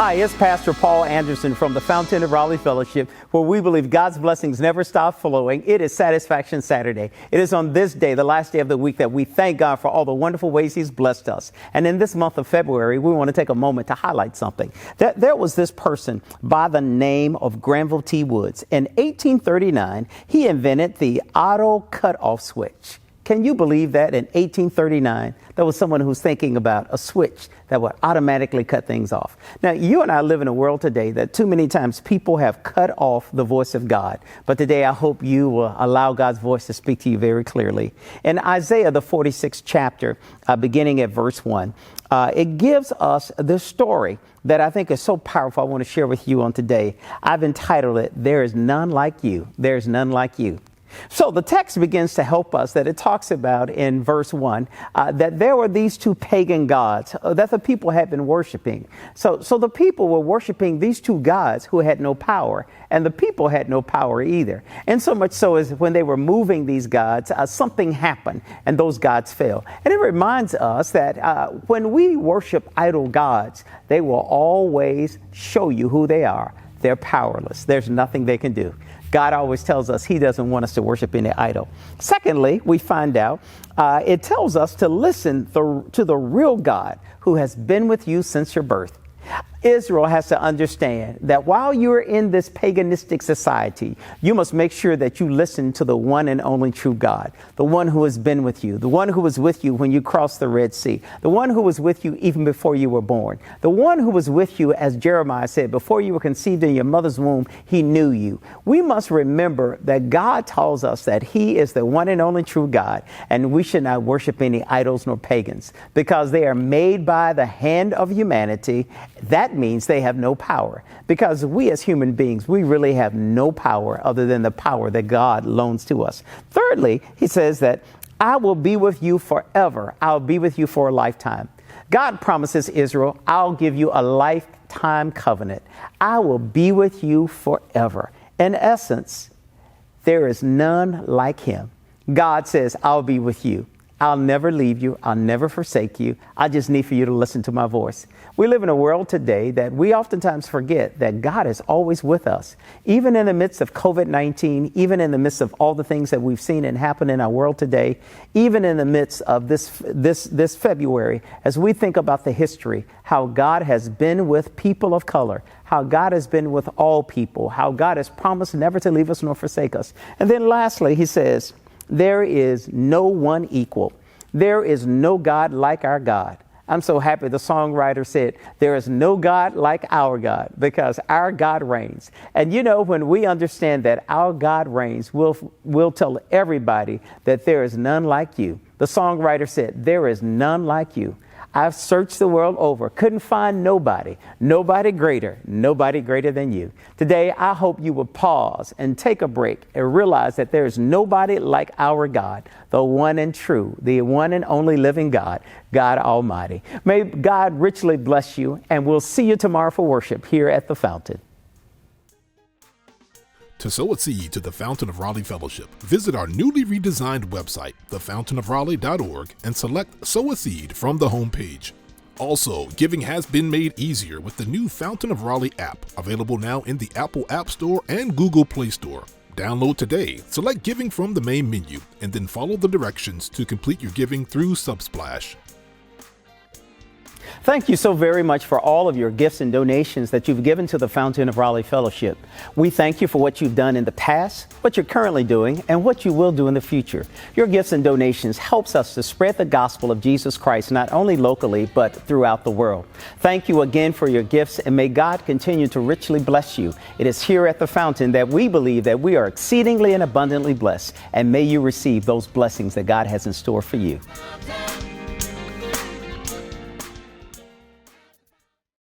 Hi, it's Pastor Paul Anderson from the Fountain of Raleigh Fellowship, where we believe God's blessings never stop flowing. It is Satisfaction Saturday. It is on this day, the last day of the week, that we thank God for all the wonderful ways He's blessed us. And in this month of February, we want to take a moment to highlight something. There was this person by the name of Granville T Woods. In 1839, he invented the auto cutoff switch. Can you believe that in 1839, there was someone who was thinking about a switch that would automatically cut things off? Now, you and I live in a world today that too many times people have cut off the voice of God. But today, I hope you will allow God's voice to speak to you very clearly. In Isaiah, the 46th chapter, beginning at verse 1, it gives us this story that I think is so powerful. I want to share with you on today. I've entitled it, "There is None Like You." There is none like you. So the text begins to help us that it talks about in verse 1 that there were these two pagan gods that the people had been worshiping. So the people were worshiping these two gods who had no power, and the people had no power either. And so much so as when they were moving these gods, something happened and those gods fell. And it reminds us that when we worship idol gods, they will always show you who they are. They're powerless. There's nothing they can do. God always tells us He doesn't want us to worship any idol. Secondly, we find out it tells us to listen to the real God who has been with you since your birth. Israel has to understand that while you're in this paganistic society, you must make sure that you listen to the one and only true God, the one who has been with you, the one who was with you when you crossed the Red Sea, the one who was with you even before you were born, the one who was with you, as Jeremiah said, before you were conceived in your mother's womb, He knew you. We must remember that God tells us that He is the one and only true God, and we should not worship any idols nor pagans because they are made by the hand of humanity. That means they have no power, because we as human beings, we really have no power other than the power that God loans to us. Thirdly, He says that I will be with you forever. I'll be with you for a lifetime. God promises Israel, I'll give you a lifetime covenant. I will be with you forever. In essence, there is none like Him. God says, I'll be with you. I'll never leave you. I'll never forsake you. I just need for you to listen to my voice. We live in a world today that we oftentimes forget that God is always with us. Even in the midst of COVID-19, even in the midst of all the things that we've seen and happen in our world today, even in the midst of this February, as we think about the history, how God has been with people of color, how God has been with all people, how God has promised never to leave us nor forsake us. And then lastly, He says, there is no one equal. There is no God like our God. I'm so happy the songwriter said, there is no God like our God, because our God reigns. And you know, when we understand that our God reigns, we'll tell everybody that there is none like you. The songwriter said, there is none like you. I've searched the world over, couldn't find nobody greater than you. Today, I hope you will pause and take a break and realize that there is nobody like our God, the one and true, the one and only living God, God Almighty. May God richly bless you, and we'll see you tomorrow for worship here at the Fountain. To sow a seed to the Fountain of Raleigh Fellowship, visit our newly redesigned website, thefountainofraleigh.org, and select Sow a Seed from the homepage. Also, giving has been made easier with the new Fountain of Raleigh app, available now in the Apple App Store and Google Play Store. Download today, select Giving from the main menu, and then follow the directions to complete your giving through Subsplash. Thank you so very much for all of your gifts and donations that you've given to the Fountain of Raleigh Fellowship. We thank you for what you've done in the past, what you're currently doing, and what you will do in the future. Your gifts and donations helps us to spread the gospel of Jesus Christ, not only locally, but throughout the world. Thank you again for your gifts, and may God continue to richly bless you. It is here at the Fountain that we believe that we are exceedingly and abundantly blessed, and may you receive those blessings that God has in store for you.